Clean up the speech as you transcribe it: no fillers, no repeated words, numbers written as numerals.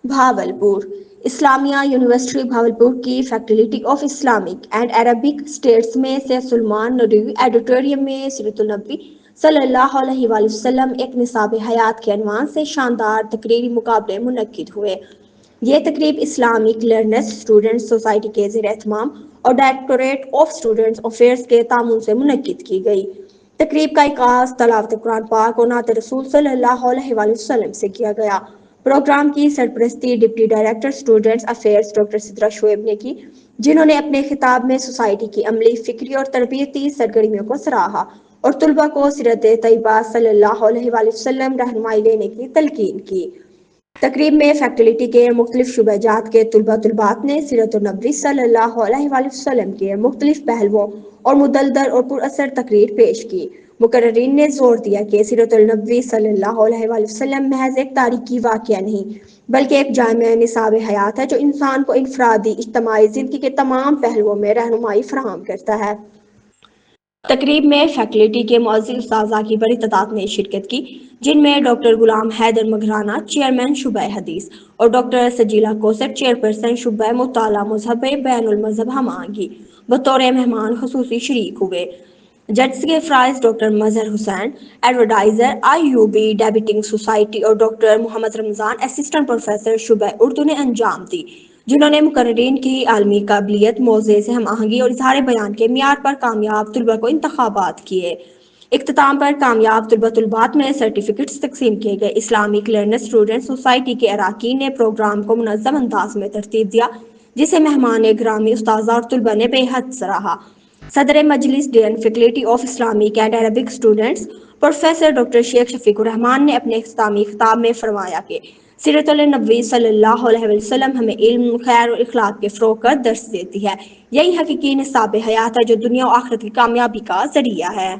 بھاولپور اسلامیہ university Bahawalpur کی faculty of Islamic and Arabic studies میں سید Salman Nadwi auditorium میں سیرت النبی صلی اللہ علیہ وآلہ وسلم ایک نصاب حیات کے عنوان سے شاندار تقریری مقابلے منعقد ہوئے۔ یہ تقریب اسلامک لرنرز اسٹوڈنٹس سوسائٹی کے زیر اہتمام اور ڈائریکٹوریٹ آف اسٹوڈنٹس افیئرز کے تعاون سے منعقد کی گئی۔ تقریب کا آغاز تلاوت قرآن پاک اور نعت رسول صلی اللہ علیہ وآلہ وسلم سے کیا گیا۔ پروگرام کی سرپرستی deputy director students affairs doctor Sidra Shoaib نے کی، جنہوں نے اپنے خطاب میں سوسائٹی کی عملی، فکری اور تربیتی سرگرمیوں کو سراہا اور طلباء کو سیرت طیبہ صلی اللہ علیہ وآلہ وسلم رہنمائی لینے کی تلقین کی۔ تقریب میں فیکلٹی کے مختلف شعبہ جات کے طلباء طالبات نے سیرت النبی صلی اللہ علیہ وآلہ وسلم کے مختلف پہلوؤں اور مدلدل اور پر اثر تقریر پیش کی۔ مقررین نے زور دیا کہ سیرت النبی صلی اللہ علیہ وآلہ وسلم محض ایک تاریخی واقعہ نہیں بلکہ ایک جامع نصاب حیات ہے جو انسان کو انفرادی، اجتماعی زندگی کے تمام پہلوؤں میں رہنمائی فراہم کرتا ہے۔ تقریب میں فیکلٹی کے معزز اساتذہ کی بڑی تعداد نے شرکت کی، جن میں ڈاکٹر غلام حیدر مگرانہ چیئرمین شعبہ حدیث اور ڈاکٹر سجیلہ کوثر چیئرپرسن شعبہ مطالعہ مذہب بین المذہب ہم آہنگی بطور مہمان خصوصی شریک ہوئے۔ ججز کے فرائض ڈاکٹر مظہر حسین ایڈوائزر IUB ڈیبیٹنگ سوسائٹی اور ڈاکٹر محمد رمضان اسسٹنٹ پروفیسر شعبہ اردو نے انجام دی، جنہوں نے مقررین کی عالمی قابلیت، موضوع سے ہم آہنگی اور اظہار بیان کے معیار پر کامیاب طلباء کو انتخابات کیے۔ اختتام پر کامیاب طلبات میں سرٹیفکیٹس تقسیم کیے گئے۔ اسلامک لرنرز اسٹوڈنٹس سوسائٹی کے اراکین نے پروگرام کو منظم انداز میں ترتیب دیا، جسے مہمان گرامی، اساتذہ اور طلباء نے بے حد سراہا۔ صدر مجلس dean faculty of Islamic and Arabic students professor doctor Sheikh Shafiq الرحمان نے اپنے اختتامی خطاب میں فرمایا کہ سیرت النبی صلی اللہ علیہ وسلم ہمیں علم، خیر اور اخلاق کے فروغ کا درس دیتی ہے۔ یہی حقیقی نصاب حیات ہے جو دنیا و آخرت کی کامیابی کا ذریعہ ہے۔